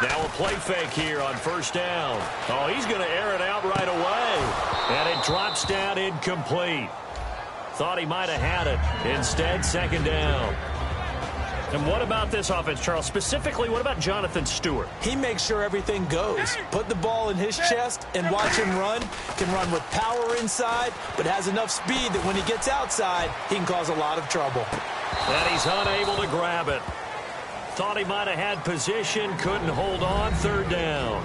Now a play fake here on first down. Oh, he's going to air it out right away. And it drops down incomplete. Thought he might have had it. Instead, second down. And what about this offense, Charles? Specifically, what about Jonathan Stewart? He makes sure everything goes. Put the ball in his chest and watch him run. Can run with power inside, but has enough speed that when he gets outside, he can cause a lot of trouble. And he's unable to grab it. Thought he might have had position, couldn't hold on, third down.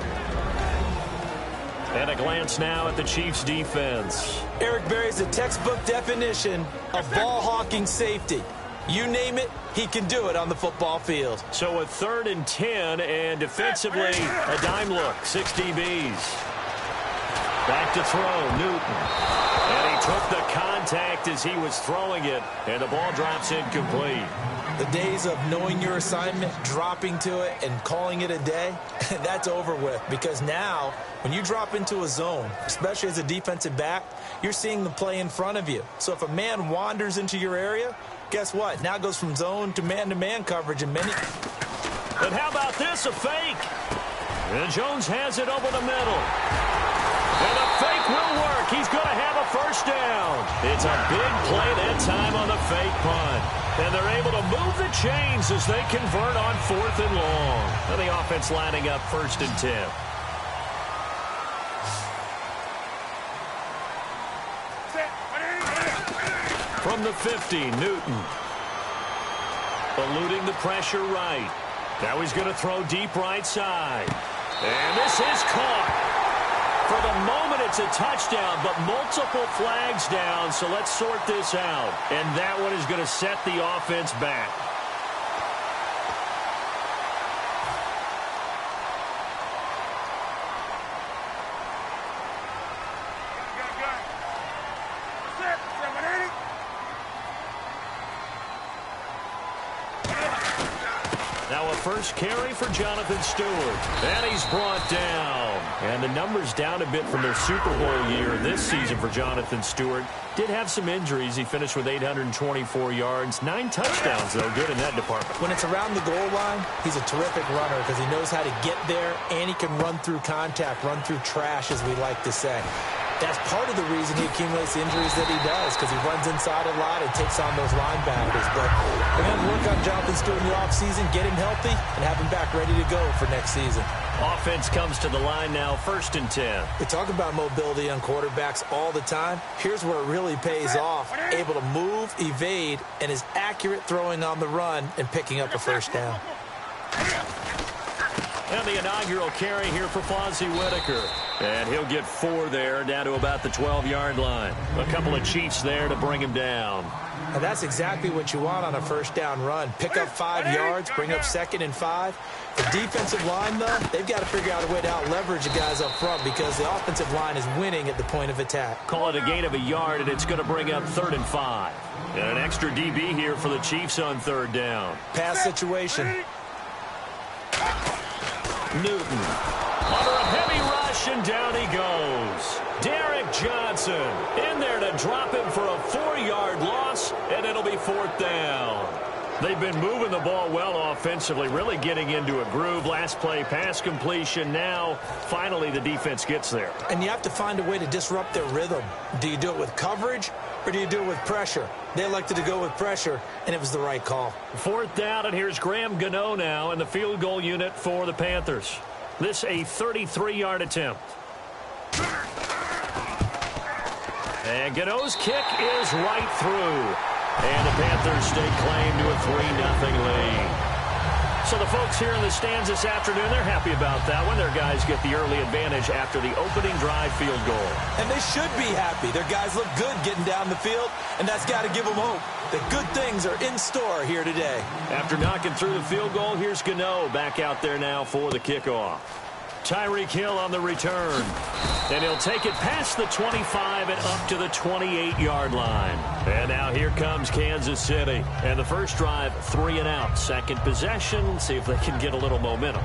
And a glance now at the Chiefs' defense. Eric Berry's the textbook definition of ball-hawking safety. You name it, he can do it on the football field. So a 3rd and 10, and defensively, a dime look, 6 DBs. Back to throw, Newton. And he took the contact as he was throwing it, and the ball drops incomplete. The days of knowing your assignment, dropping to it, and calling it a day, that's over with. Because now, when you drop into a zone, especially as a defensive back, you're seeing the play in front of you. So if a man wanders into your area, guess what? Now it goes from zone to man coverage in many. But how about this, a fake? And Jones has it over the middle. And the fake will work. He's going to have a first down. It's a big play that time on the fake punt. And they're able to move the chains as they convert on 4th and long. And the offense lining up 1st and 10. From the 50, Newton. Eluding the pressure right. Now he's going to throw deep right side. And this is caught. For the moment, it's a touchdown, but multiple flags down, so let's sort this out. And that one is going to set the offense back. Now a first carry for Jonathan Stewart. And he's brought down. And the numbers down a bit from their Super Bowl year this season for Jonathan Stewart. Did have some injuries. He finished with 824 yards. 9 touchdowns, though. Good in that department. When it's around the goal line, he's a terrific runner because he knows how to get there, and he can run through contact, run through trash, as we like to say. That's part of the reason he accumulates the injuries that he does, because he runs inside a lot and takes on those linebackers. But we're going to work on Jonathan Stewart in the offseason, get him healthy, and have him back ready to go for next season. Offense comes to the line now, 1st and 10. We talk about mobility on quarterbacks all the time. Here's where it really pays off. Able to move, evade, and is accurate throwing on the run and picking up a first down. And the inaugural carry here for Fonzie Whitaker. And he'll get 4 there, down to about the 12-yard line. A couple of Chiefs there to bring him down. And that's exactly what you want on a first down run. Pick up 5 yards, bring up 2nd and 5. The defensive line, though, they've got to figure out a way to out-leverage the guys up front because the offensive line is winning at the point of attack. Call it a gain of a yard, and it's going to bring up 3rd and 5. And an extra DB here for the Chiefs on 3rd down. Pass situation. Newton under a heavy rush, and down he goes. Derek Johnson in there to drop him for a 4-yard loss, and it'll be 4th down. They've been moving the ball well offensively, really getting into a groove. Last play, pass completion. Now, finally, the defense gets there. And you have to find a way to disrupt their rhythm. Do you do it with coverage, or do you do it with pressure? They elected to go with pressure, and it was the right call. 4th down, and here's Graham Gano now in the field goal unit for the Panthers. This a 33-yard attempt. And Gano's kick is right through. And the Panthers stake claim to a 3-0 lead. So the folks here in the stands this afternoon, they're happy about that one. Their guys get the early advantage after the opening drive field goal. And they should be happy. Their guys look good getting down the field, and that's got to give them hope that good things are in store here today. After knocking through the field goal, here's Gano back out there now for the kickoff. Tyreek Hill on the return. And he'll take it past the 25 and up to the 28-yard line. And now here comes Kansas City. And the first drive, 3 and out. Second possession, see if they can get a little momentum.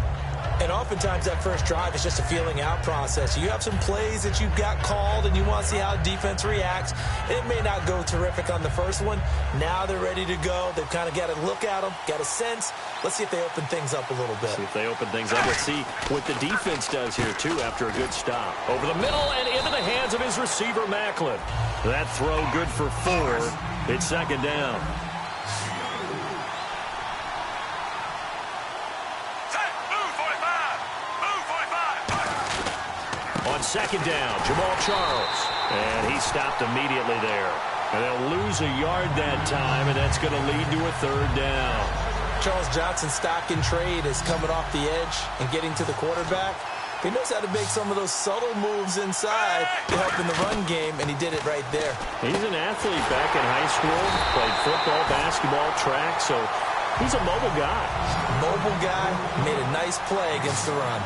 And oftentimes that first drive is just a feeling out process. You have some plays that you've got called and you want to see how defense reacts. It may not go terrific on the first one. Now they're ready to go. They've kind of got to look at them, got a sense. Let's see if they open things up a little bit. See if they open things up. Let's see what the defense does here, too, after a good stop. Over the middle and into the hands of his receiver, Macklin. That throw good for 4. It's second down. On second down, Jamal Charles. And he stopped immediately there. And they'll lose a yard that time, and that's going to lead to a third down. Charles Johnson's stock in trade is coming off the edge and getting to the quarterback. He knows how to make some of those subtle moves inside to help in the run game, and he did it right there. He's an athlete back in high school, played football, basketball, track, so he's a mobile guy. Mobile guy, made a nice play against the run.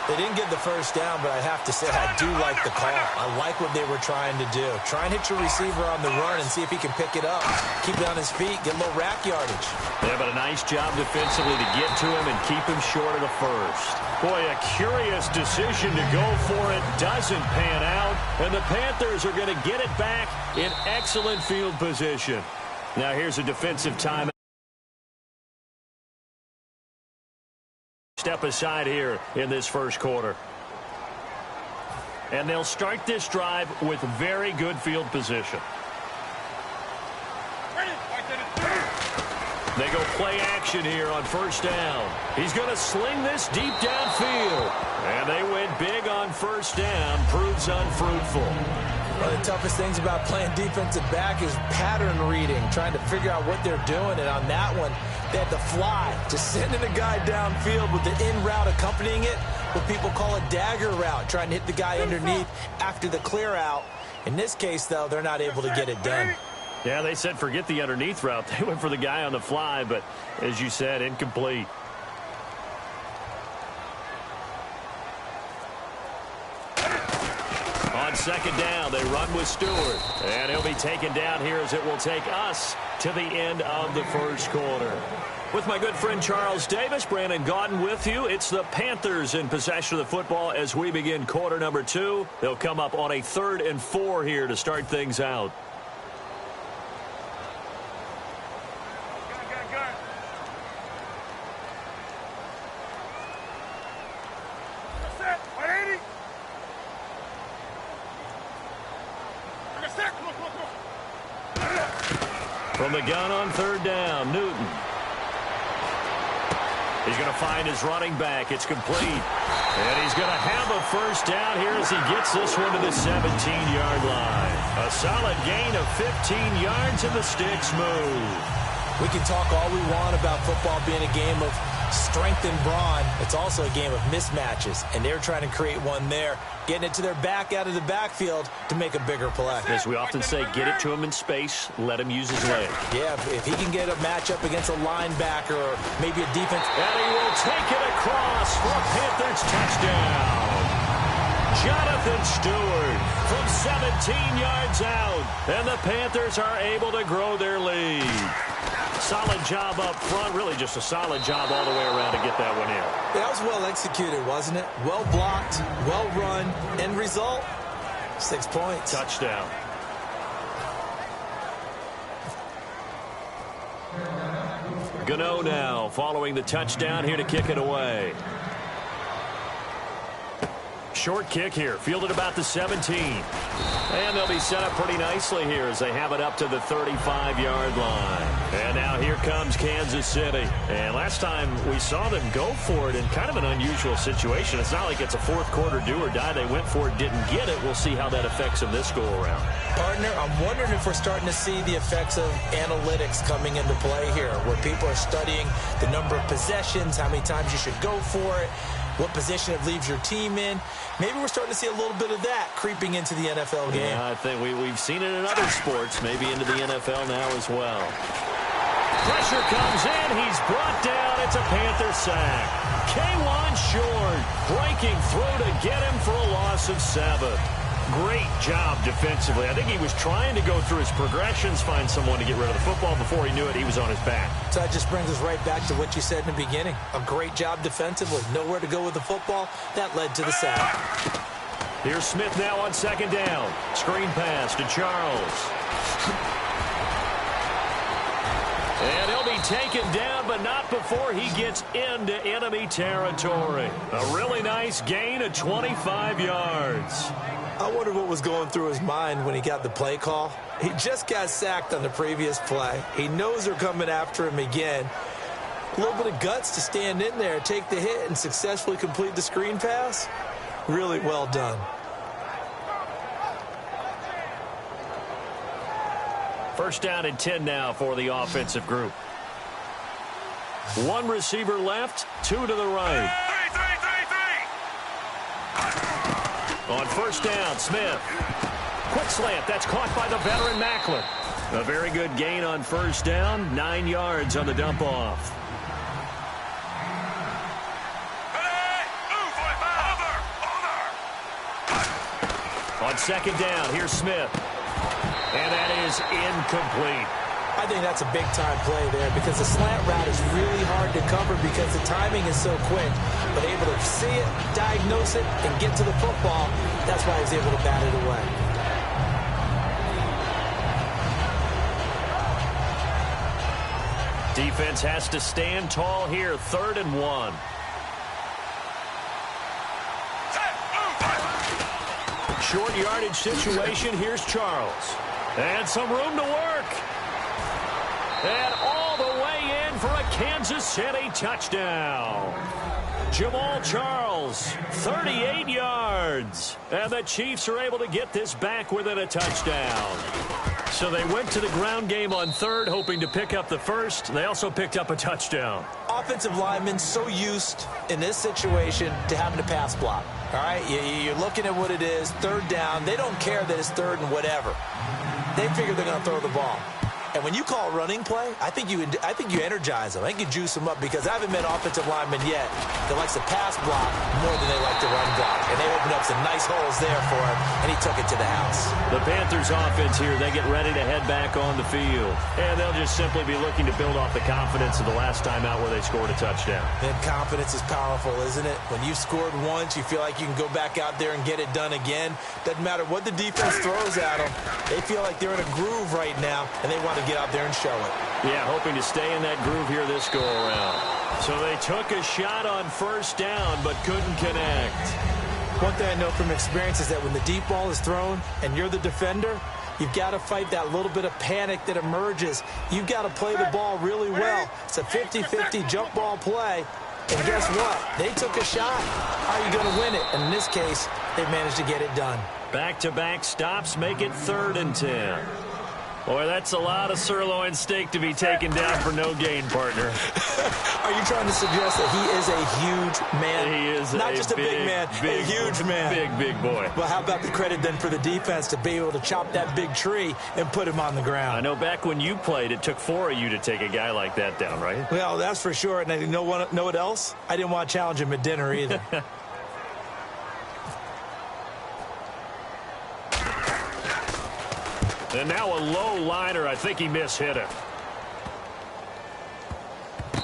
They didn't get the first down, but I have to say I do like the call. I like what they were trying to do. Try and hit your receiver on the run and see if he can pick it up. Keep it on his feet, get a little rack yardage. Yeah, but a nice job defensively to get to him and keep him short of the first. Boy, a curious decision to go for it. Doesn't pan out, and the Panthers are going to get it back in excellent field position. Now here's a defensive timeout. Step aside here in this first quarter. And they'll start this drive with very good field position. They go play action here on first down. He's going to sling this deep downfield. And they went big on first down. Proves unfruitful. One of the toughest things about playing defensive back is pattern reading, trying to figure out what they're doing. And on that one, they had to fly, just sending a guy downfield with the in route accompanying it, what people call a dagger route, trying to hit the guy underneath after the clear out. In this case, though, they're not able to get it done. Yeah, they said forget the underneath route. They went for the guy on the fly, but as you said, incomplete. On second down, they run with Stewart. And he'll be taken down here as it will take us to the end of the first quarter. With my good friend Charles Davis, Brandon Gaudin with you. It's the Panthers in possession of the football as we begin quarter number 2. They'll come up on a 3rd and 4 here to start things out. From the gun on 3rd down, Newton. He's going to find his running back. It's complete. And he's going to have a first down here as he gets this one to the 17-yard line. A solid gain of 15 yards, and the sticks move. We can talk all we want about football being a game of strength and brawn. It's also a game of mismatches, and they're trying to create one there, getting it to their back out of the backfield to make a bigger play. As we often say, get it to him in space, let him use his leg. Yeah, if he can get a matchup against a linebacker or maybe a defense. And he will take it across for a Panthers touchdown. Jonathan Stewart from 17 yards out, and the Panthers are able to grow their lead. Solid job up front, really just a solid job all the way around to get that one in. That was well executed, wasn't it? Well blocked, well run, end result, 6 points. Touchdown. Gano now following the touchdown here to kick it away. Short kick here, fielded about the 17. And they'll be set up pretty nicely here as they have it up to the 35-yard line. And now here comes Kansas City. And last time we saw them go for it in kind of an unusual situation. It's not like it's a fourth quarter do or die. They went for it, didn't get it. We'll see how that affects them this go-around. Partner, I'm wondering if we're starting to see the effects of analytics coming into play here, where people are studying the number of possessions, how many times you should go for it, what position it leaves your team in. Maybe we're starting to see a little bit of that creeping into the NFL game. Yeah, I think we've seen it in other sports, maybe into the NFL now as well. Pressure comes in. He's brought down. It's a Panther sack. K'Wan Short breaking through to get him for a loss of 7. Great job defensively. I think he was trying to go through his progressions, find someone to get rid of the football. Before he knew it, he was on his back. So that just brings us right back to what you said in the beginning. A great job defensively. Nowhere to go with the football. That led to the sack. Here's Smith now on second down. Screen pass to Charles. And he'll be taken down, but not before he gets into enemy territory. A really nice gain of 25 yards. I wonder what was going through his mind when he got the play call. He just got sacked on the previous play. He knows they're coming after him again. A little bit of guts to stand in there, take the hit, and successfully complete the screen pass. Really well done. First down and 10 now for the offensive group. One receiver left, two to the right. On first down, Smith. Quick slant. That's caught by the veteran Macklin. A very good gain on first down. 9 yards on the dump off. On second down, here's Smith. And that is incomplete. I think that's a big-time play there because the slant route is really hard to cover because the timing is so quick. But able to see it, diagnose it, and get to the football, that's why he was able to bat it away. Defense has to stand tall here, 3rd and 1. Short yardage situation. Here's Charles. And some room to work. And all the way in for a Kansas City touchdown. Jamal Charles, 38 yards. And the Chiefs are able to get this back within a touchdown. So they went to the ground game on 3rd, hoping to pick up the first. They also picked up a touchdown. Offensive linemen so used in this situation to having to pass block. All right, you're looking at what it is, 3rd down. They don't care that it's 3rd and whatever. They figure they're going to throw the ball. And when you call running play, I think you energize them. I think you juice them up because I haven't met offensive linemen yet that likes to pass block more than they like to run block. And they opened up some nice holes there for him, and he took it to the house. The Panthers offense here, they get ready to head back on the field. And they'll just simply be looking to build off the confidence of the last time out where they scored a touchdown. And confidence is powerful, isn't it? When you've scored once, you feel like you can go back out there and get it done again. Doesn't matter what the defense throws at them. They feel like they're in a groove right now, and they want to get out there and show it. Yeah, hoping to stay in that groove here this go-around. So they took a shot on first down, but couldn't connect. One thing I know from experience is that when the deep ball is thrown and you're the defender, you've got to fight that little bit of panic that emerges. You've got to play the ball really well. It's a 50-50 jump ball play. And guess what? They took a shot. How are you going to win it? And in this case, they managed to get it done. Back-to-back stops make it 3rd and 10. Boy, that's a lot of sirloin steak to be taken down for no gain, partner. Are you trying to suggest that he is a huge man? He is not just a big man, a huge man. Big boy. Well, how about the credit then for the defense to be able to chop that big tree and put him on the ground? I know back when you played, it took 4 of you to take a guy like that down, right? Well, that's for sure. And you know what else? I didn't want to challenge him at dinner either. And now a low liner. I think he mishit it.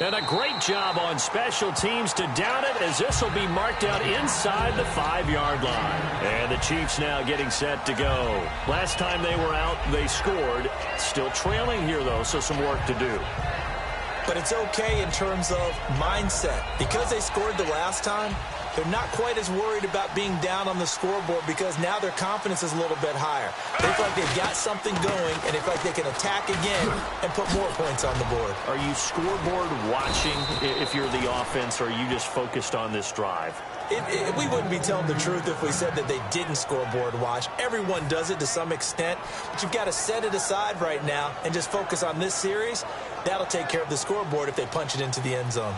And a great job on special teams to down it, as this will be marked out inside the 5-yard line. And the Chiefs now getting set to go. Last time they were out, they scored. Still trailing here, though, so some work to do. But it's okay in terms of mindset. Because they scored the last time, they're not quite as worried about being down on the scoreboard because now their confidence is a little bit higher. They feel like they've got something going, and they feel like they can attack again and put more points on the board. Are you scoreboard watching if you're the offense, or are you just focused on this drive? We wouldn't be telling the truth if we said that they didn't scoreboard watch. Everyone does it to some extent, but you've got to set it aside right now and just focus on this series. That'll take care of the scoreboard if they punch it into the end zone.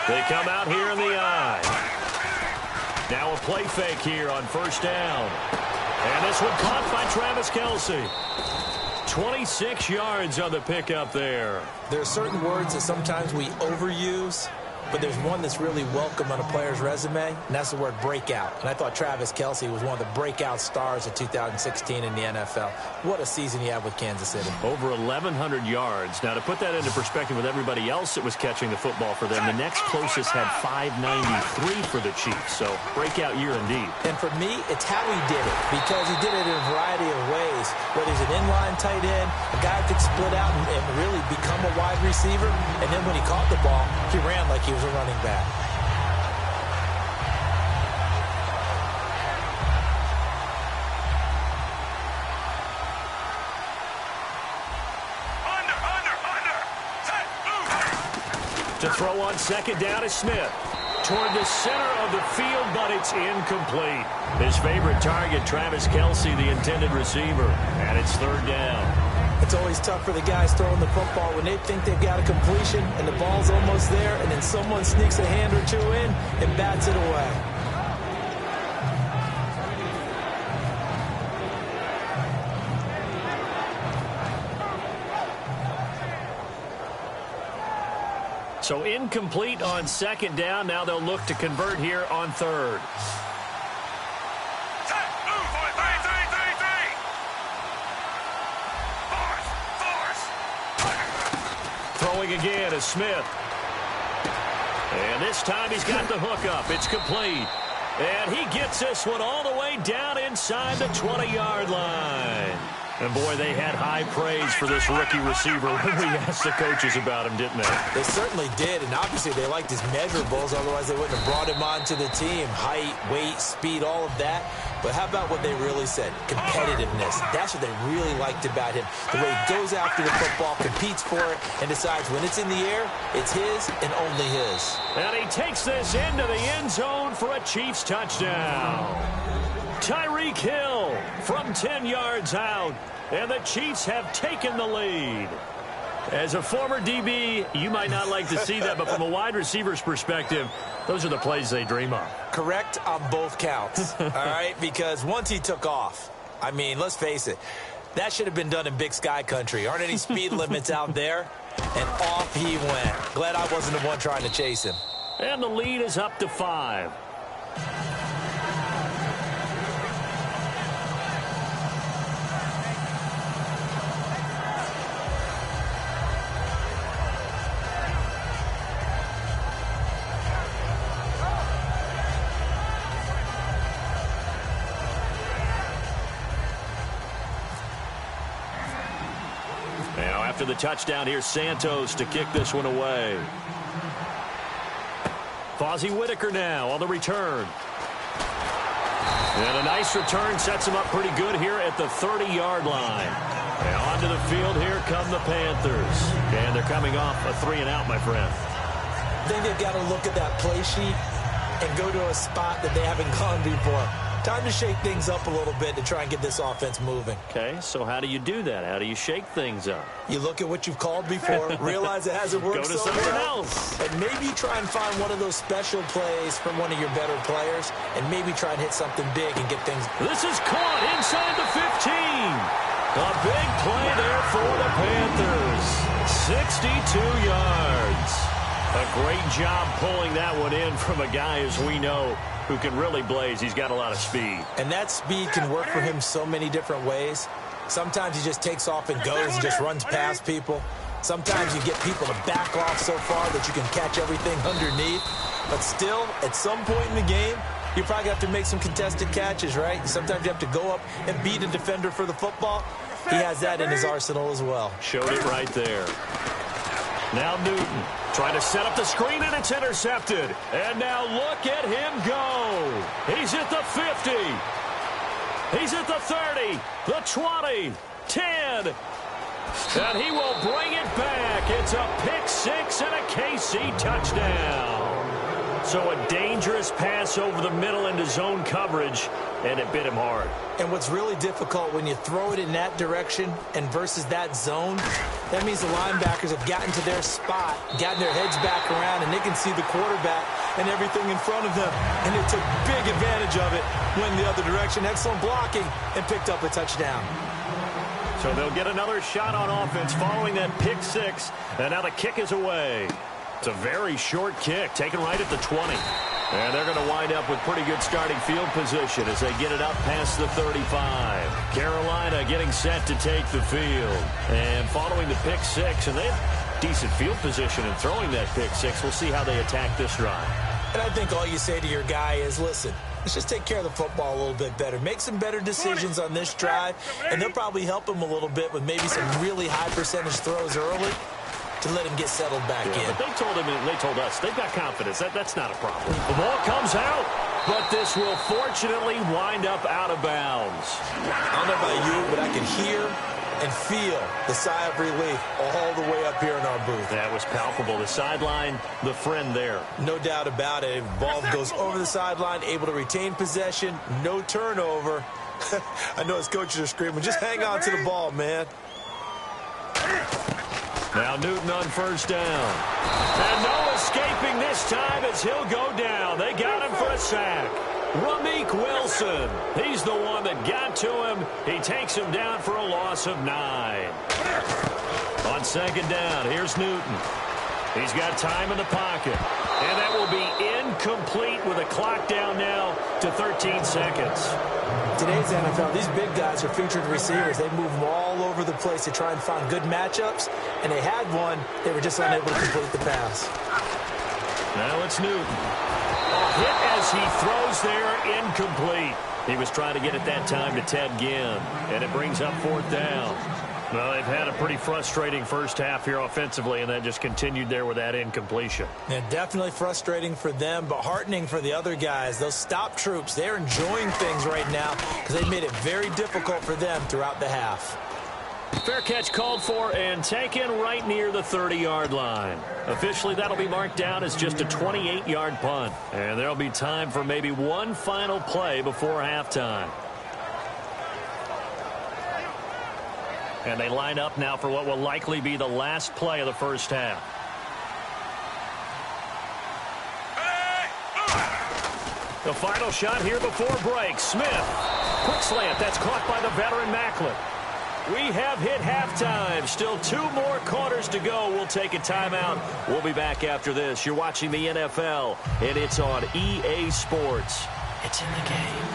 They come out here in the eye. Now a play fake here on first down. And this one caught by Travis Kelce. 26 yards on the pickup there. There are certain words that sometimes we overuse, but there's one that's really welcome on a player's resume, and that's the word breakout. And I thought Travis Kelce was one of the breakout stars of 2016 in the NFL. What a season he had with Kansas City. Over 1,100 yards. Now, to put that into perspective with everybody else that was catching the football for them, the next closest had 593 for the Chiefs. So, breakout year indeed. And for me, it's how he did it, because he did it in a variety of ways. Whether he's an inline tight end, a guy who could split out and really become a wide receiver, and then when he caught the ball, he ran like he was a running back. To throw on second down is Smith. Toward the center of the field, but it's incomplete. His favorite target, Travis Kelce, the intended receiver. And it's third down. It's always tough for the guys throwing the football when they think they've got a completion and the ball's almost there, and then someone sneaks a hand or two in and bats it away. So incomplete on second down. Now they'll look to convert here on third. Throwing again is Smith. And this time he's got the hook up. It's complete. And he gets this one all the way down inside the 20-yard line. And, boy, they had high praise for this rookie receiver when we asked the coaches about him, didn't they? They certainly did, and obviously they liked his measurables. Otherwise, they wouldn't have brought him onto the team. Height, weight, speed, all of that. But how about what they really said? Competitiveness. That's what they really liked about him. The way he goes after the football, competes for it, and decides when it's in the air, it's his and only his. And he takes this into the end zone for a Chiefs touchdown. Tyreek Hill from 10 yards out, and the Chiefs have taken the lead. As a former DB, you might not like to see that, but from a wide receiver's perspective, those are the plays they dream of. Correct on both counts, all right? Because once he took off, I mean, let's face it, that should have been done in Big Sky country. Aren't any speed limits out there? And off he went. Glad I wasn't the one trying to chase him. And the lead is up to 5. Now, after the touchdown, here's Santos to kick this one away. Fozzie Whitaker now on the return. And a nice return sets him up pretty good here at the 30-yard line. And onto the field, here come the Panthers. And they're coming off a 3-and-out, my friend. I think they've got to look at that play sheet and go to a spot that they haven't gone before. Time to shake things up a little bit to try and get this offense moving. Okay, so how do you do that? How do you shake things up? You look at what you've called before, realize it hasn't worked Go to so something well, else. and maybe try and find one of those special plays from one of your better players, and maybe try and hit something big and get things. This is caught inside the 15. A big play there for the Panthers. 62 yards. A great job pulling that one in from a guy, as we know, who can really blaze. He's got a lot of speed. And that speed can work for him so many different ways. Sometimes he just takes off and goes and just runs past people. Sometimes you get people to back off so far that you can catch everything underneath. But still, at some point in the game, you probably have to make some contested catches, right? Sometimes you have to go up and beat a defender for the football. He has that in his arsenal as well. Showed it right there. Now Newton trying to set up the screen, and it's intercepted. And now look at him go. He's at the 50. He's at the 30, the 20, 10. And he will bring it back. It's a pick six and a KC touchdown. So a dangerous pass over the middle into zone coverage, and it bit him hard. And what's really difficult when you throw it in that direction and versus that zone, that means the linebackers have gotten to their spot, gotten their heads back around, and they can see the quarterback and everything in front of them. And they took big advantage of it, went the other direction, excellent blocking, and picked up a touchdown. So they'll get another shot on offense following that pick six, and now the kick is away. It's a very short kick, taken right at the 20. And they're going to wind up with pretty good starting field position as they get it up past the 35. Carolina getting set to take the field. And following the pick six, and they have decent field position in throwing that pick six. We'll see how they attack this drive. And I think all you say to your guy is, listen, let's just take care of the football a little bit better. Make some better decisions on this drive, and they'll probably help him a little bit with maybe some really high percentage throws early to let him get settled back in. But they told him, and they told us, they've got confidence. That's not a problem. The ball comes out, but this will fortunately wind up out of bounds. I don't know about you, but I can hear and feel the sigh of relief all the way up here in our booth. That was palpable. The sideline, the friend there. No doubt about it. Ball goes over the sideline, able to retain possession, no turnover. I know his coaches are screaming, just hang on to the ball, man. Now Newton on first down. And no escaping this time as he'll go down. They got him for a sack. Ramik Wilson. He's the one that got to him. He takes him down for a loss of 9. On second down, here's Newton. He's got time in the pocket. And that will be incomplete with a clock down now to 13 seconds. Today's NFL, these big guys are featured receivers. They move them all over the place to try and find good matchups, and they had one. They were just unable to complete the pass. Now it's Newton. A hit as he throws there, incomplete. He was trying to get it that time to Ted Ginn, and it brings up fourth down. Well, they've had a pretty frustrating first half here offensively, and that just continued there with that incompletion. Yeah, definitely frustrating for them, but heartening for the other guys. Those stop troops, they're enjoying things right now because they've made it very difficult for them throughout the half. Fair catch called for and taken right near the 30-yard line. Officially, that'll be marked down as just a 28-yard punt. And there'll be time for maybe one final play before halftime. And they line up now for what will likely be the last play of the first half. The final shot here before break. Smith. Quick slant. That's caught by the veteran Macklin. We have hit halftime. Still 2 more quarters to go. We'll take a timeout. We'll be back after this. You're watching the NFL, and it's on EA Sports. It's in the game.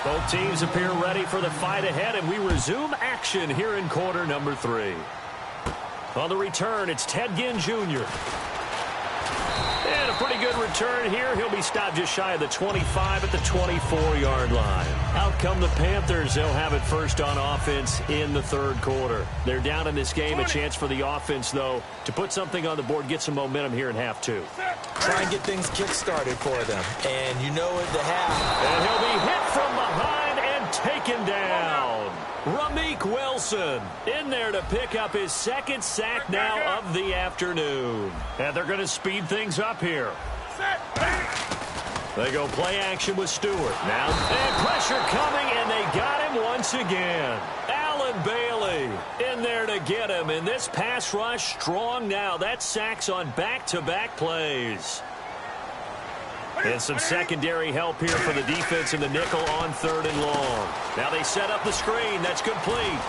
Both teams appear ready for the fight ahead, and we resume action here in quarter number 3. On the return, it's Ted Ginn Jr. And a pretty good return here. He'll be stopped just shy of the 25 at the 24-yard line. Out come the Panthers. They'll have it first on offense in the third quarter. They're down in this game. A chance for the offense, though, to put something on the board, get some momentum here in half 2. Try and get things kick-started for them. And you know at the half. And he'll be hit from behind and taken down. Ramik Wilson in there to pick up his second sack now of the afternoon. And they're going to speed things up here. They go play action with Stewart. Now, and pressure coming, and they got him once again. Allen Bailey in there to get him. And this pass rush strong now. That's sacks on back-to-back plays. And some secondary help here for the defense in the nickel on 3rd and long. Now they set up the screen. That's complete.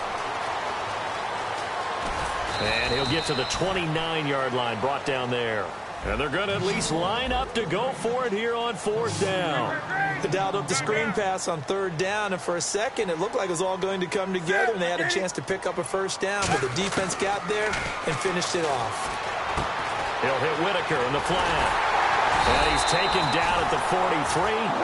And he'll get to the 29-yard line, brought down there. And they're going to at least line up to go for it here on 4th down. They dialed up the screen pass on 3rd down, and for a second it looked like it was all going to come together, and they had a chance to pick up a first down, but the defense got there and finished it off. He'll hit Whitaker in the flat. And he's taken down at the 43,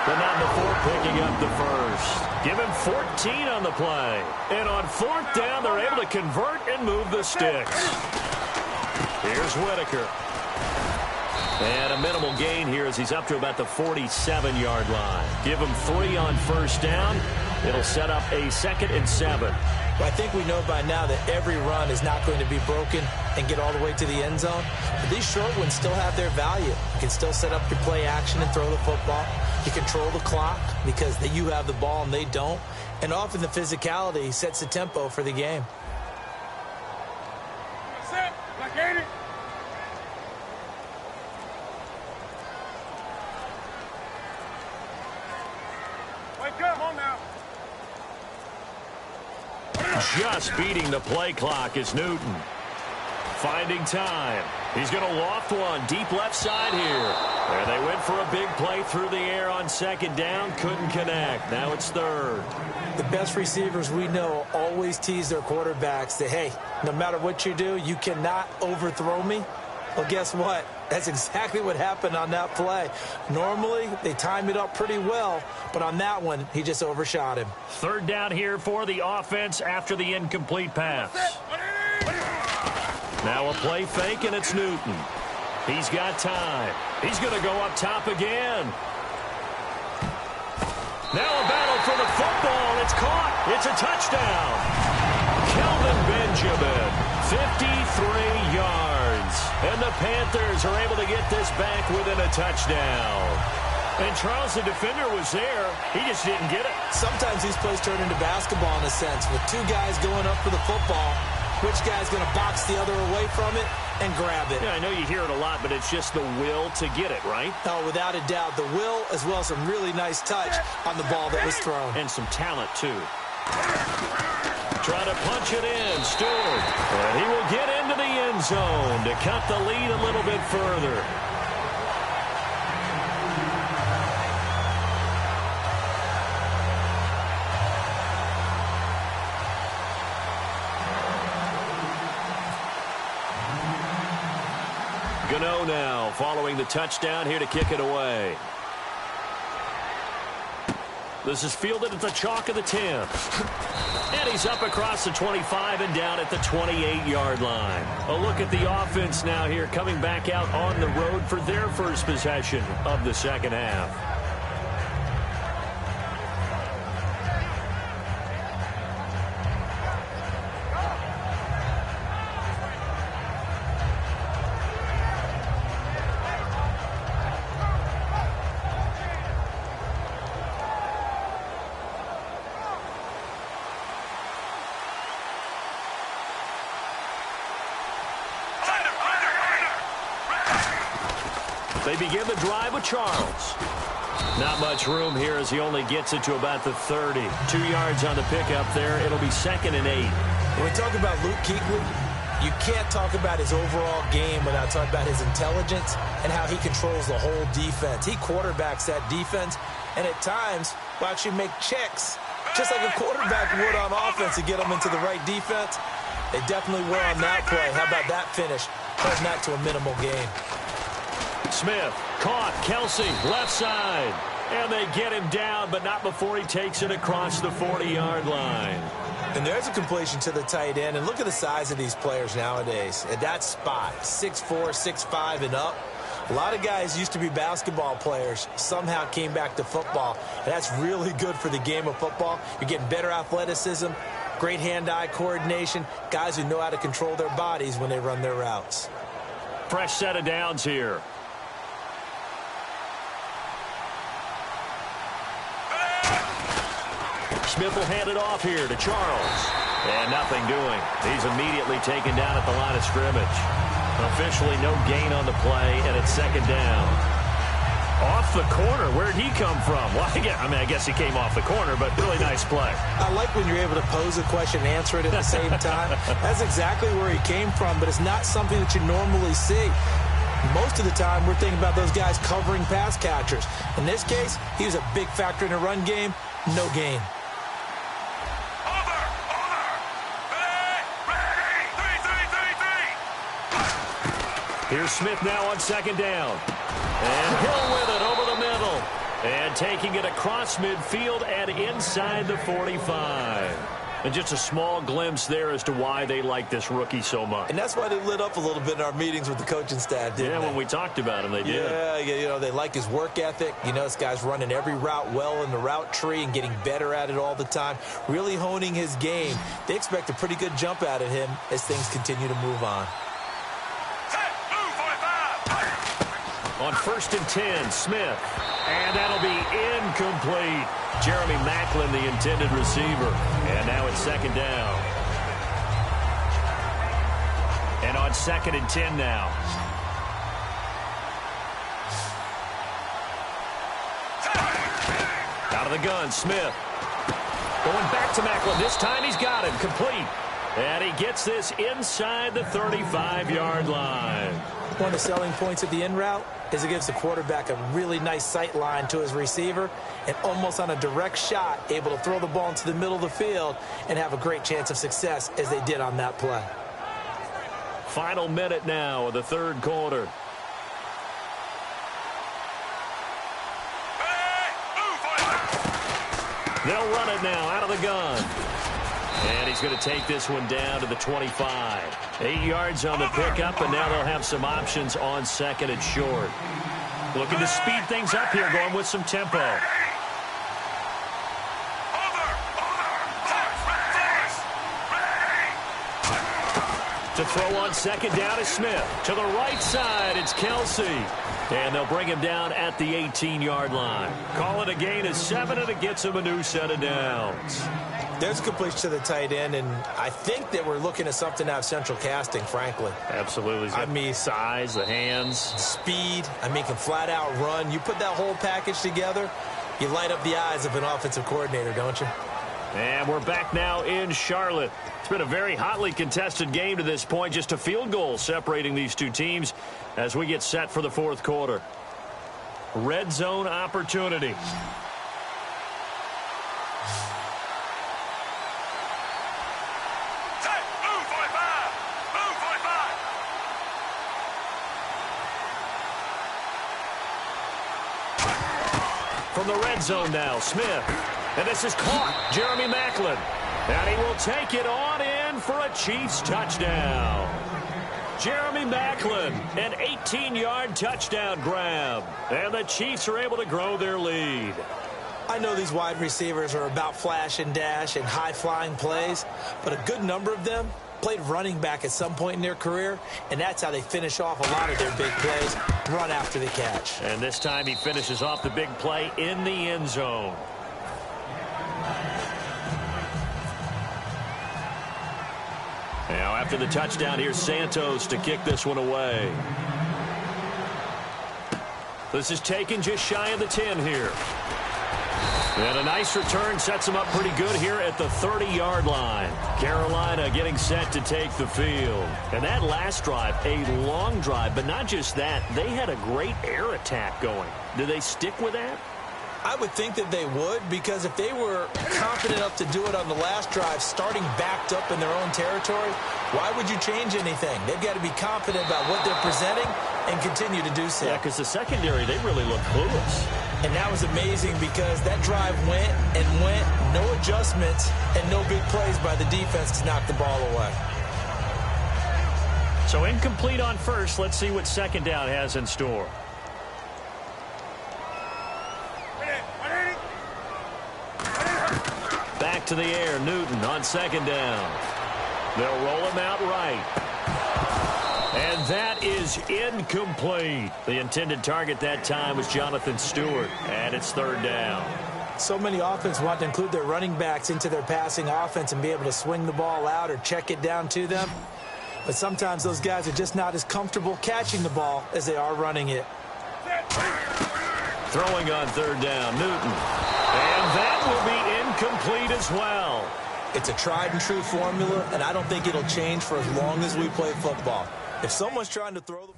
but not before picking up the first. Give him 14 on the play. And on 4th down, they're able to convert and move the sticks. Here's Whitaker. And a minimal gain here as he's up to about the 47-yard line. Give him 3 on first down. It'll set up a 2nd and 7. But I think we know by now that every run is not going to be broken and get all the way to the end zone. But these short ones still have their value. You can still set up your play action and throw the football. You control the clock because you have the ball and they don't. And often the physicality sets the tempo for the game. Just beating the play clock is Newton. finding time. He's going to loft one deep left side here. And they went for a big play through the air on second down. Couldn't connect. Now it's third. The best receivers we know always tease their quarterbacks that, hey, no matter what you do, you cannot overthrow me. Well, guess what? That's exactly what happened on that play. Normally, they time it up pretty well, but on that one, he just overshot him. Third down here for the offense after the incomplete pass. Now a play fake, and it's Newton. He's got time. He's going to go up top again. Now a battle for the football. It's caught. It's a touchdown. Kelvin Benjamin, 53 yards. And the Panthers are able to get this back within a touchdown. And Charles, the defender, was there. He just didn't get it. Sometimes these plays turn into basketball in a sense. With two guys going up for the football, which guy's going to box the other away from it and grab it? Yeah, I know you hear it a lot, but it's just the will to get it, right? Oh, without a doubt. The will, as well as some really nice touch on the ball that was thrown. And some talent, too. Try to punch it in. Stewart. And he will get into the end zone to cut the lead a little bit further. Gano now following the touchdown here to kick it away. This is fielded at the chalk of the 10. And he's up across the 25 and down at the 28-yard line. A look at the offense now here coming back out on the road for their first possession of the second half. They begin the drive with Charles. Not much room here as he only gets it to about the 30. 2 yards on the pickup there. It'll be 2nd and 8. When we talk about Luke Kuechly, you can't talk about his overall game without talking about his intelligence and how he controls the whole defense. He quarterbacks that defense, and at times will actually make checks, just like a quarterback would on offense to get them into the right defense. They definitely were on that play. How about that finish? Holding that to a minimal gain. Smith caught. Kelsey left side. And they get him down, but not before he takes it across the 40-yard line. And there's a completion to the tight end. And look at the size of these players nowadays. At that spot, 6'4", 6'5", and up. A lot of guys used to be basketball players, somehow came back to football. And that's really good for the game of football. You're getting better athleticism, great hand-eye coordination, guys who know how to control their bodies when they run their routes. Fresh set of downs here. Smith will hand it off here to Charles. And nothing doing. He's immediately taken down at the line of scrimmage. Officially no gain on the play, and it's 2nd down. Off the corner. Where'd he come from? Well, I guess he came off the corner, but really nice play. I like when you're able to pose a question and answer it at the same time. That's exactly where he came from, but it's not something that you normally see. Most of the time, we're thinking about those guys covering pass catchers. In this case, he was a big factor in the run game. No gain. Here's Smith now on 2nd down. And Hill with it over the middle. And taking it across midfield and inside the 45. And just a small glimpse there as to why they like this rookie so much. And that's why they lit up a little bit in our meetings with the coaching staff, didn't they? When we talked about him, they did. Yeah, they like his work ethic. This guy's running every route well in the route tree and getting better at it all the time, really honing his game. They expect a pretty good jump out of him as things continue to move on. On 1st and 10, Smith. And that'll be incomplete. Jeremy Maclin, the intended receiver. And now it's 2nd down. And on 2nd and 10 now. Out of the gun, Smith. Going back to Maclin. This time he's got him. Complete. And he gets this inside the 35-yard line. One of the selling points of the in route is it gives the quarterback a really nice sight line to his receiver and almost on a direct shot able to throw the ball into the middle of the field and have a great chance of success as they did on that play. Final minute now of the third quarter. They'll run it now out of the gun. And he's going to take this one down to the 25. 8 yards on the pickup, and now they'll have some options on second and short. Looking to speed things up here, going with some tempo. To throw on second down is Smith. To the right side, it's Kelsey. And they'll bring him down at the 18-yard line. Call it a gain of 7, and it gets him a new set of downs. There's completion to the tight end, and I think that we're looking at something out of central casting, frankly. Absolutely. I mean, size, the hands. Speed. I mean, can flat out run. You put that whole package together, you light up the eyes of an offensive coordinator, don't you? And we're back now in Charlotte. It's been a very hotly contested game to this point. Just a field goal separating these two teams as we get set for the fourth quarter. Red zone opportunity. From the red zone now, Smith. And this is caught. Jeremy Maclin. And he will take it on in for a Chiefs touchdown. Jeremy Maclin, an 18-yard touchdown grab. And the Chiefs are able to grow their lead. I know these wide receivers are about flash and dash and high-flying plays, but a good number of them played running back at some point in their career, and that's how they finish off a lot of their big plays, run after the catch. And this time he finishes off the big play in the end zone. Now after the touchdown, here's Santos to kick this one away. This is taken just shy of the 10 here. And a nice return sets them up pretty good here at the 30-yard line. Carolina getting set to take the field. And that last drive, a long drive, but not just that. They had a great air attack going. Do they stick with that? I would think that they would, because if they were confident enough to do it on the last drive, starting backed up in their own territory, why would you change anything? They've got to be confident about what they're presenting and continue to do so. Yeah, because the secondary, they really look clueless. And that was amazing because that drive went and went, no adjustments, and no big plays by the defense to knock the ball away. So incomplete on first. Let's see what second down has in store. Back to the air, Newton on second down. They'll roll him out right. And that is incomplete. The intended target that time was Jonathan Stewart, and it's third down. So many offenses want to include their running backs into their passing offense and be able to swing the ball out or check it down to them. But sometimes those guys are just not as comfortable catching the ball as they are running it. Throwing on third down, Newton. And that will be incomplete as well. It's a tried and true formula, and I don't think it'll change for as long as we play football. If someone's trying to throw the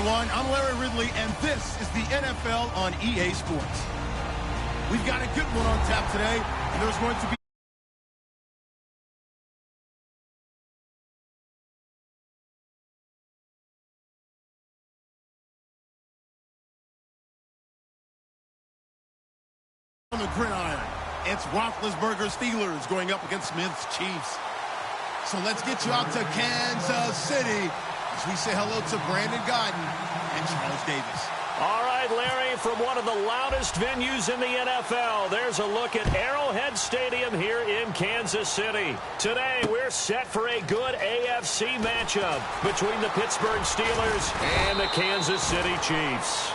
everyone. I'm Larry Ridley, and this is the NFL on EA Sports. We've got a good one on tap today, and there's going to be on the gridiron. It's Roethlisberger Steelers going up against Smith's Chiefs. So let's get you out to Kansas City as we say hello to Brandon Gaudin and Charles Davis. All right, Larry, from one of the loudest venues in the NFL, there's a look at Arrowhead Stadium here in Kansas City. Today, we're set for a good AFC matchup between the Pittsburgh Steelers and the Kansas City Chiefs.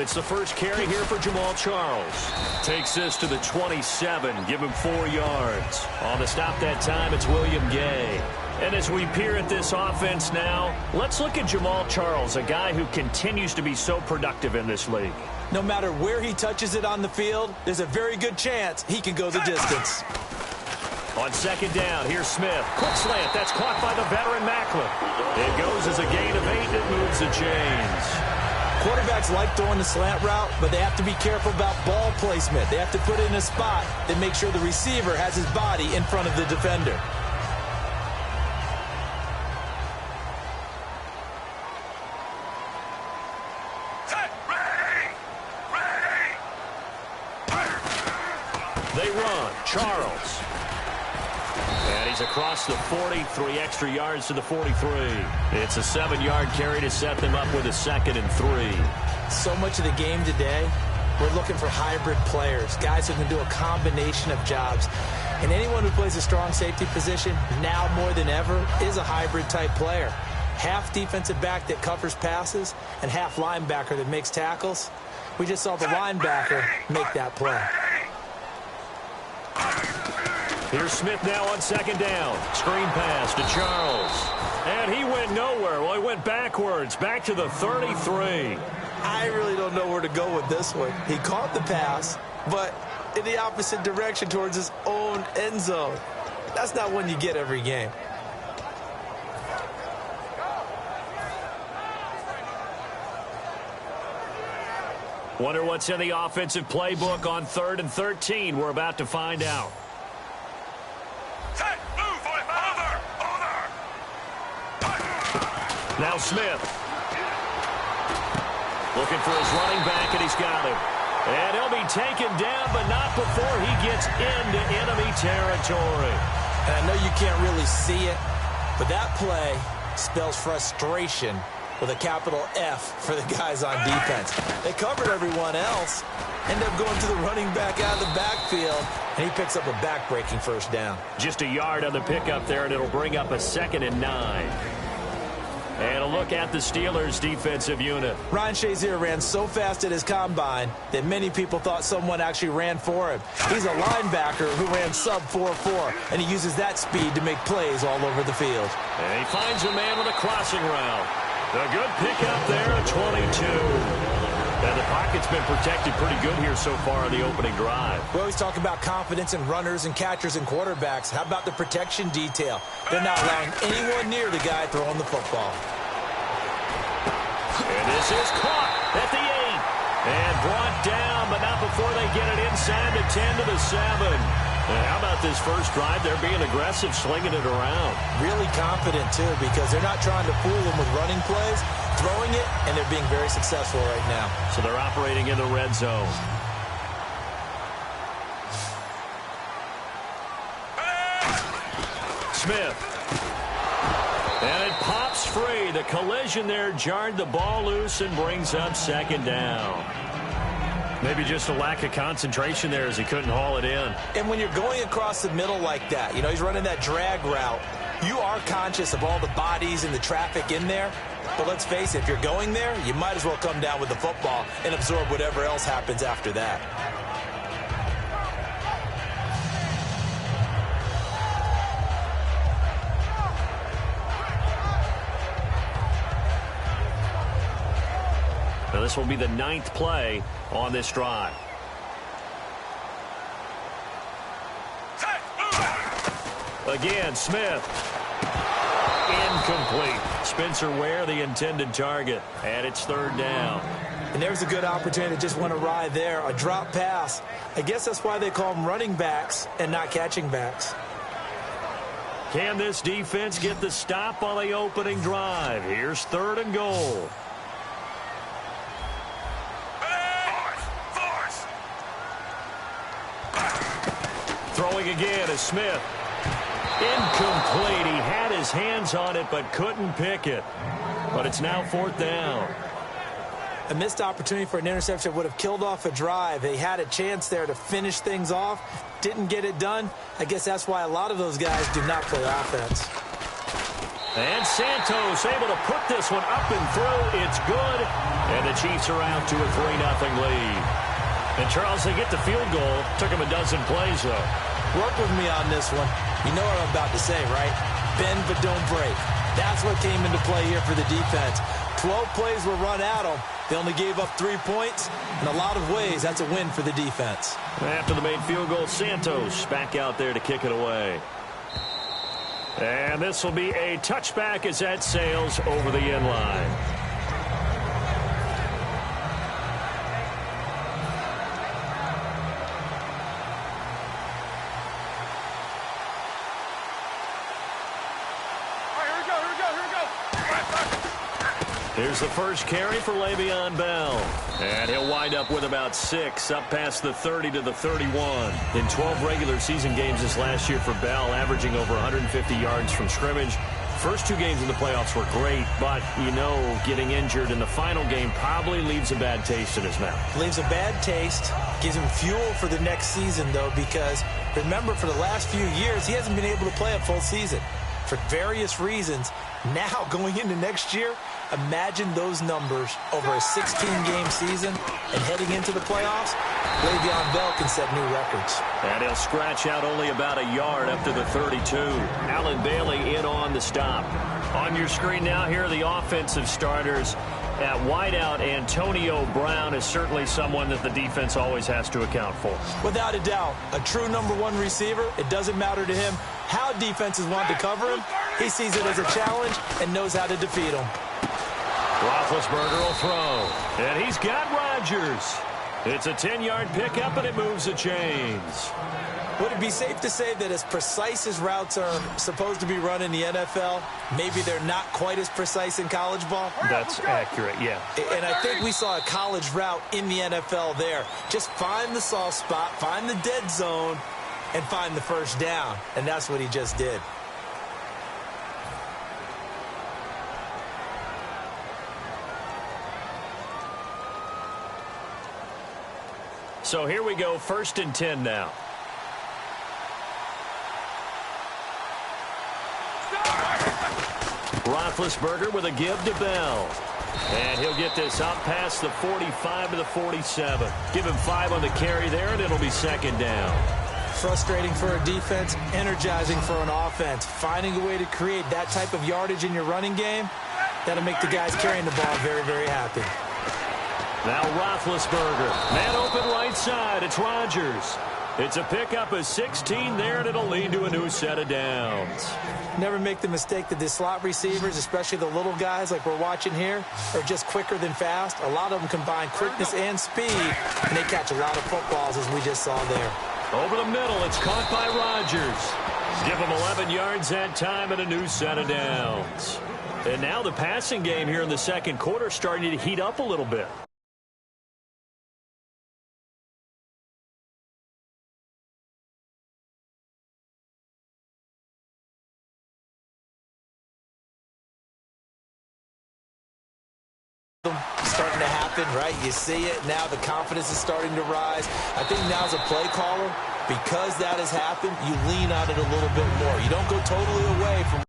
It's the first carry here for Jamal Charles. Takes this to the 27. Give him 4 yards. On the stop that time, it's William Gay. And as we peer at this offense now, let's look at Jamal Charles, a guy who continues to be so productive in this league. No matter where he touches it on the field, there's a very good chance he can go the distance. On second down, here's Smith. Quick slant. That's caught by the veteran Macklin. It goes as a gain of 8. It moves the chains. Quarterbacks like throwing the slant route, but they have to be careful about ball placement. They have to put it in a spot that makes sure the receiver has his body in front of the defender. They run. Charles. And he's across the 40, 3 extra yards to the 43. It's a 7-yard carry to set them up with a 2nd and 3. So much of the game today, we're looking for hybrid players, guys who can do a combination of jobs. And anyone who plays a strong safety position, now more than ever, is a hybrid-type player. Half defensive back that covers passes and half linebacker that makes tackles. We just saw the linebacker make that play. Here's Smith now on second down. Screen pass to Charles. And he went nowhere. Well, he went backwards, back to the 33. I really don't know where to go with this one. He caught the pass, but in the opposite direction towards his own end zone. That's not one you get every game. Wonder what's in the offensive playbook on 3rd and 13. We're about to find out. Now Smith. Looking for his running back, and he's got him. And he'll be taken down, but not before he gets into enemy territory. And I know you can't really see it, but that play spells frustration with a capital F for the guys on defense. They covered everyone else, end up going to the running back out of the backfield, and he picks up a back-breaking first down. Just a yard on the pickup there, and it'll bring up a 2nd and 9. And a look at the Steelers' defensive unit. Ryan Shazier ran so fast at his combine that many people thought someone actually ran for him. He's a linebacker who ran sub 4.4, and he uses that speed to make plays all over the field. And he finds a man with a crossing route. A good pickup there at 22. And the pocket's been protected pretty good here so far on the opening drive. We always talk about confidence in runners and catchers and quarterbacks. How about the protection detail? They're not allowing anyone near the guy throwing the football. And this is caught at the 8. And brought down, but not before they get it inside the 10 to the 7. And how about this first drive? They're being aggressive, slinging it around. Really confident, too, because they're not trying to fool them with running plays, throwing it, and they're being very successful right now. So they're operating in the red zone. Smith. And it pops free. The collision there jarred the ball loose and brings up 2nd down. Maybe just a lack of concentration there as he couldn't haul it in. And when you're going across the middle like that, you know, he's running that drag route, You are conscious of all the bodies and the traffic in there, but let's face it, if you're going there, you might as well come down with the football and absorb whatever else happens after that. Now this will be the 9th play on this drive. Again, Smith. Incomplete. Spencer Ware, the intended target, and it's 3rd down. And there's a good opportunity to just want to ride there. A drop pass. I guess that's why they call them running backs and not catching backs. Can this defense get the stop on the opening drive? Here's 3rd and goal. Throwing again is Smith. Incomplete. He had his hands on it but couldn't pick it. But it's now 4th down. A missed opportunity for an interception would have killed off a drive. They had a chance there to finish things off. Didn't get it done. I guess that's why a lot of those guys do not play offense. And Santos able to put this one up and through. It's good. And the Chiefs are out to a 3-0 lead. And Charles, they get the field goal. Took him a dozen plays, though. Work with me on this one. You know what I'm about to say, right? Bend but don't break. That's what came into play here for the defense. 12 plays were run at them. They only gave up 3 points. In a lot of ways, that's a win for the defense. After the made field goal, Santos back out there to kick it away. And this will be a touchback as that sails over the end line. Here's the first carry for Le'Veon Bell. And he'll wind up with about 6, up past the 30 to the 31. In 12 regular season games this last year for Bell, averaging over 150 yards from scrimmage. First 2 games in the playoffs were great, but, you know, getting injured in the final game probably leaves a bad taste in his mouth. Leaves a bad taste, gives him fuel for the next season, though, because, remember, for the last few years, he hasn't been able to play a full season for various reasons. Now, going into next year, imagine those numbers over a 16-game season and heading into the playoffs. Le'Veon Bell can set new records. And he'll scratch out only about a yard up to the 32. Allen Bailey in on the stop. On your screen now, here are the offensive starters. At wideout, Antonio Brown is certainly someone that the defense always has to account for. Without a doubt, a true #1 receiver. It doesn't matter to him how defenses want to cover him. He sees it as a challenge and knows how to defeat him. Roethlisberger will throw. And he's got Rodgers. It's a 10-yard pickup, and it moves the chains. Would it be safe to say that as precise as routes are supposed to be run in the NFL, maybe they're not quite as precise in college ball? That's accurate, yeah. And I think we saw a college route in the NFL there. Just find the soft spot, find the dead zone, and find the first down. And that's what he just did. So here we go, 1st and 10 now. Roethlisberger with a give to Bell. And he'll get this up past the 45 to the 47. Give him 5 on the carry there, and it'll be 2nd down. Frustrating for a defense, energizing for an offense. Finding a way to create that type of yardage in your running game, that'll make the guys carrying the ball very, very happy. Now Roethlisberger. Man open right side. It's Rodgers. It's a pickup of 16 there, and it'll lead to a new set of downs. Never make the mistake that the slot receivers, especially the little guys like we're watching here, are just quicker than fast. A lot of them combine quickness and speed, and they catch a lot of footballs, as we just saw there. Over the middle, it's caught by Rodgers. Give him 11 yards that time and a new set of downs. And now the passing game here in the second quarter starting to heat up a little bit. Starting to happen, right? You see it. Now the confidence is starting to rise. I think now as a play caller, because that has happened, you lean on it a little bit more. You don't go totally away from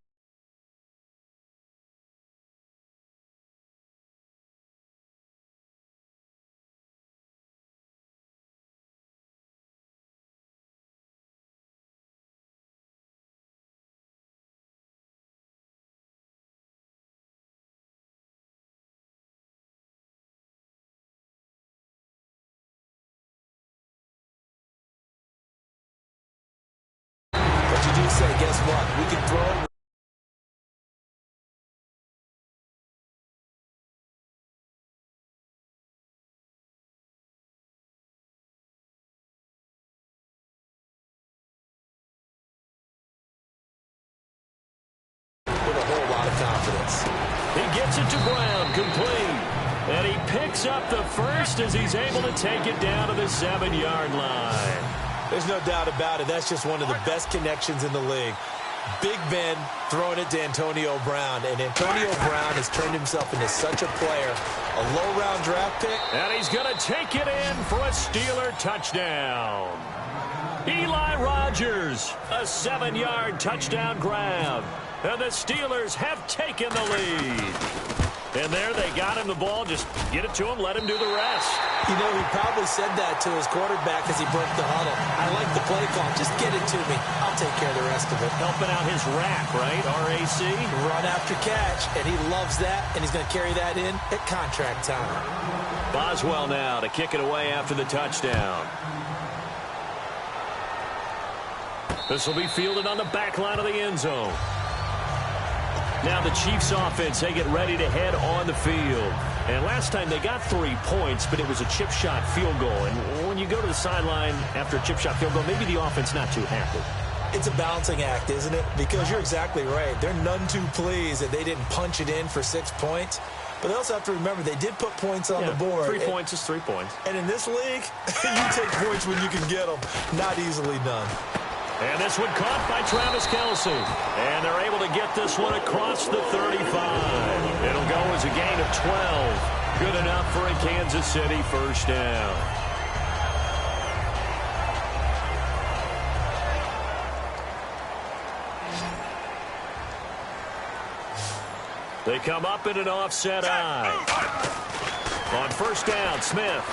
we say, guess what? We can throw it. With a whole lot of confidence. He gets it to Brown, complete. And he picks up the first as he's able to take it down to the 7-yard line. There's no doubt about it. That's just one of the best connections in the league. Big Ben throwing it to Antonio Brown. And Antonio Brown has turned himself into such a player. A low-round draft pick. And he's going to take it in for a Steeler touchdown. Eli Rogers, a 7-yard touchdown grab. And the Steelers have taken the lead. And there they got him the ball. Just get it to him, let him do the rest. You know, he probably said that to his quarterback as he broke the huddle. I like the play call. Just get it to me. I'll take care of the rest of it. Helping out his rack, right? RAC. Run after catch, and he loves that, and he's going to carry that in at contract time. Boswell now to kick it away after the touchdown. This will be fielded on the back line of the end zone. Now the Chiefs offense, they get ready to head on the field. And last time they got 3 points, but it was a chip shot field goal. And when you go to the sideline after a chip shot field goal, maybe the offense not too happy. It's a balancing act, isn't it? Because you're exactly right. They're none too pleased that they didn't punch it in for 6 points. But they also have to remember they did put points on the board. 3 points is 3 points. And in this league, you take points when you can get them. Not easily done. And this one caught by Travis Kelce. And they're able to get this one across the 35. It'll go as a gain of 12. Good enough for a Kansas City first down. They come up in an offset eye. On first down, Smith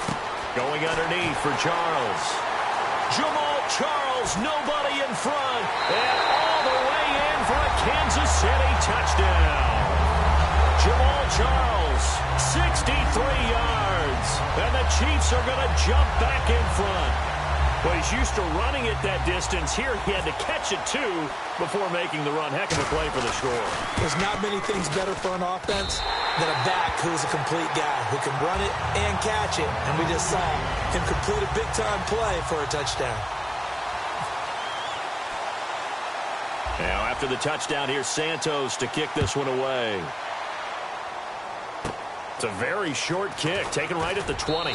going underneath for Charles. Jamal Charles, nobody in front, and all the way in for a Kansas City touchdown. Jamal Charles, 63 yards, and the Chiefs are going to jump back in front. Well, he's used to running it that distance. Here he had to catch it, too, before making the run. Heck of a play for the score. There's not many things better for an offense than a back who's a complete guy who can run it and catch it. And we just saw him complete a big-time play for a touchdown. Now, after the touchdown, here's Santos to kick this one away. It's a very short kick, taken right at the 20.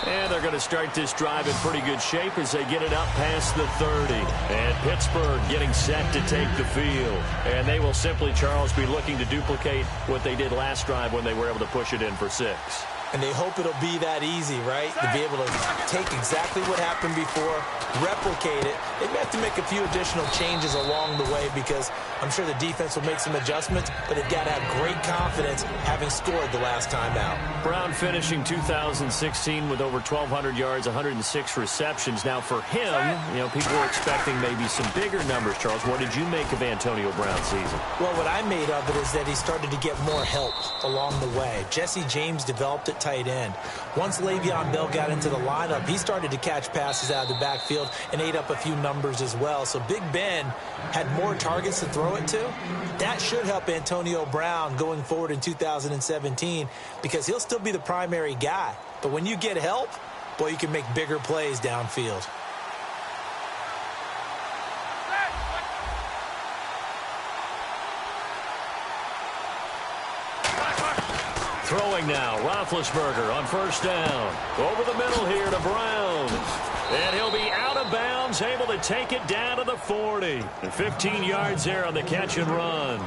And they're going to start this drive in pretty good shape as they get it up past the 30. And Pittsburgh getting set to take the field. And they will simply, Charles, be looking to duplicate what they did last drive when they were able to push it in for 6. And they hope it'll be that easy, right? To be able to take exactly what happened before, replicate it. They may have to make a few additional changes along the way because I'm sure the defense will make some adjustments, but they've got to have great confidence having scored the last time out. Brown finishing 2016 with over 1,200 yards, 106 receptions. Now for him, you know, people were expecting maybe some bigger numbers, Charles. What did you make of Antonio Brown's season? Well, what I made of it is that he started to get more help along the way. Jesse James developed at tight end. Once Le'Veon Bell got into the lineup, he started to catch passes out of the backfield and ate up a few numbers as well. So Big Ben had more targets to throw it to. That should help Antonio Brown going forward in 2017 because he'll still be the primary guy. But when you get help, boy, you can make bigger plays downfield. Throwing now, Roethlisberger on first down. Over the middle here to Brown. And he'll be out of bounds, able to take it down to the 40. And 15 yards there on the catch and run.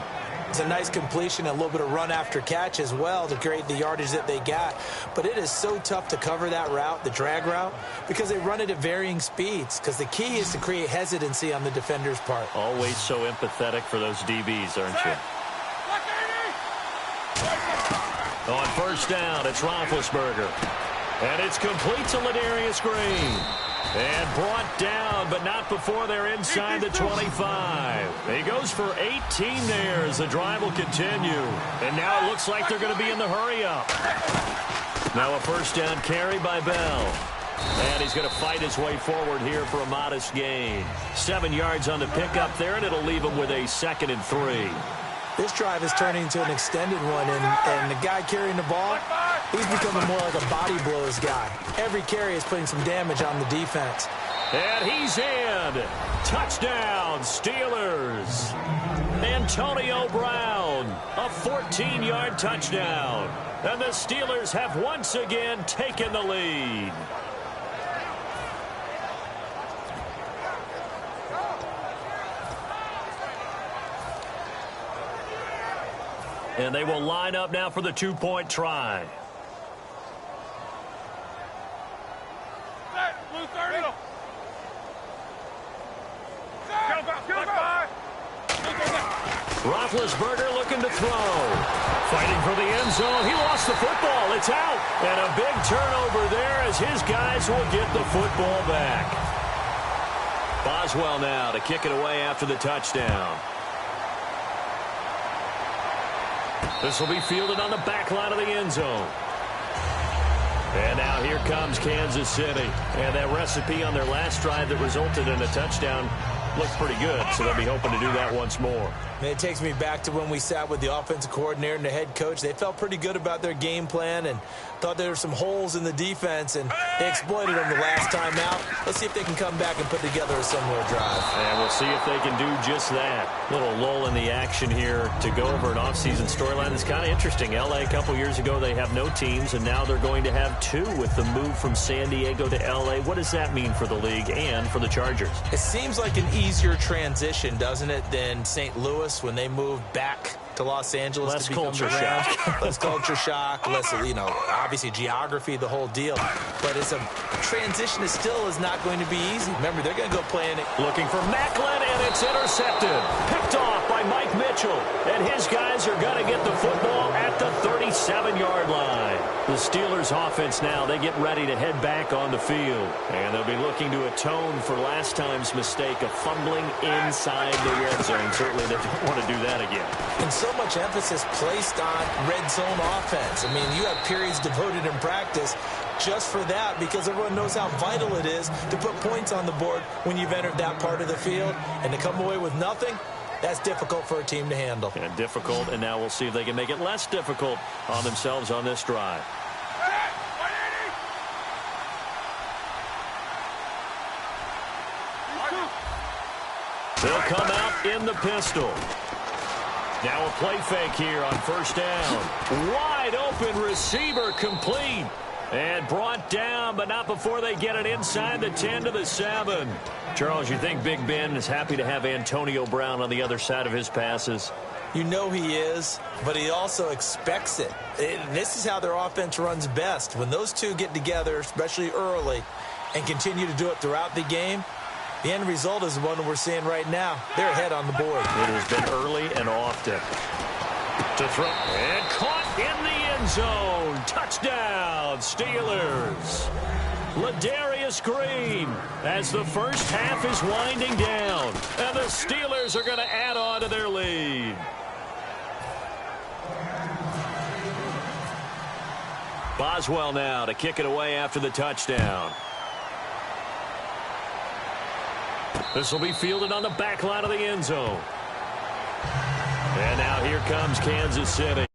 It's a nice completion, a little bit of run after catch as well to create the yardage that they got. But it is so tough to cover that route, the drag route, because they run it at varying speeds. Because the key is to create hesitancy on the defender's part. Always so empathetic for those DBs, aren't you? On first down, it's Roethlisberger. And it's complete to Ladarius Green. And brought down, but not before they're inside the 25. He goes for 18 there as the drive will continue. And now it looks like they're going to be in the hurry-up. Now a first down carry by Bell. And he's going to fight his way forward here for a modest gain. 7 yards on the pickup there, and it'll leave him with a 2nd and 3. This drive is turning into an extended one, and the guy carrying the ball, he's becoming more like a body blows guy. Every carry is putting some damage on the defense. And he's in. Touchdown, Steelers. Antonio Brown, a 14-yard touchdown. And the Steelers have once again taken the lead. And they will line up now for the 2-point try. Roethlisberger looking to throw. Fighting for the end zone. He lost the football. It's out. And a big turnover there as his guys will get the football back. Boswell now to kick it away after the touchdown. This will be fielded on the back line of the end zone. And now here comes Kansas City. And that recipe on their last drive that resulted in a touchdown looks pretty good, so they'll be hoping to do that once more. And it takes me back to when we sat with the offensive coordinator and the head coach. They felt pretty good about their game plan and thought there were some holes in the defense, and they exploited them the last time out. Let's see if they can come back and put together a similar drive. And we'll see if they can do just that. Little lull in the action here to go over an offseason storyline that's kind of interesting. L.A. a couple years ago, they have no teams, and now they're going to have 2 with the move from San Diego to L.A. What does that mean for the league and for the Chargers? It seems like an easier transition, doesn't it, than St. Louis when they moved back to Los Angeles. Less to become culture the Rams. shock. Less culture shock, less, obviously geography, the whole deal. But it's a transition that still is not going to be easy. Remember, they're going to go play in it. Looking for Macklin, and it's intercepted. Picked off by Mike Mitchell. And his guys are going to get the football at the 37-yard line. The Steelers offense now, they get ready to head back on the field. And they'll be looking to atone for last time's mistake of fumbling inside the red zone. Certainly they don't want to do that again. And so much emphasis placed on red zone offense. I mean, you have periods devoted in practice just for that because everyone knows how vital it is to put points on the board when you've entered that part of the field. And to come away with nothing, that's difficult for a team to handle. And difficult, and now we'll see if they can make it less difficult on themselves on this drive. They'll come out in the pistol. Now a play fake here on first down. Wide open receiver complete. And brought down, but not before they get it inside the 10 to the 7. Charles, you think Big Ben is happy to have Antonio Brown on the other side of his passes? You know he is, but he also expects it. This is how their offense runs best. When those two get together, especially early, and continue to do it throughout the game, the end result is the one we're seeing right now. They're ahead on the board. It has been early and often. To throw. And caught in the end zone. Touchdown, Steelers. Ladarius Green as the first half is winding down. And the Steelers are going to add on to their lead. Boswell now to kick it away after the touchdown. This will be fielded on the back line of the end zone. And now here comes Kansas City.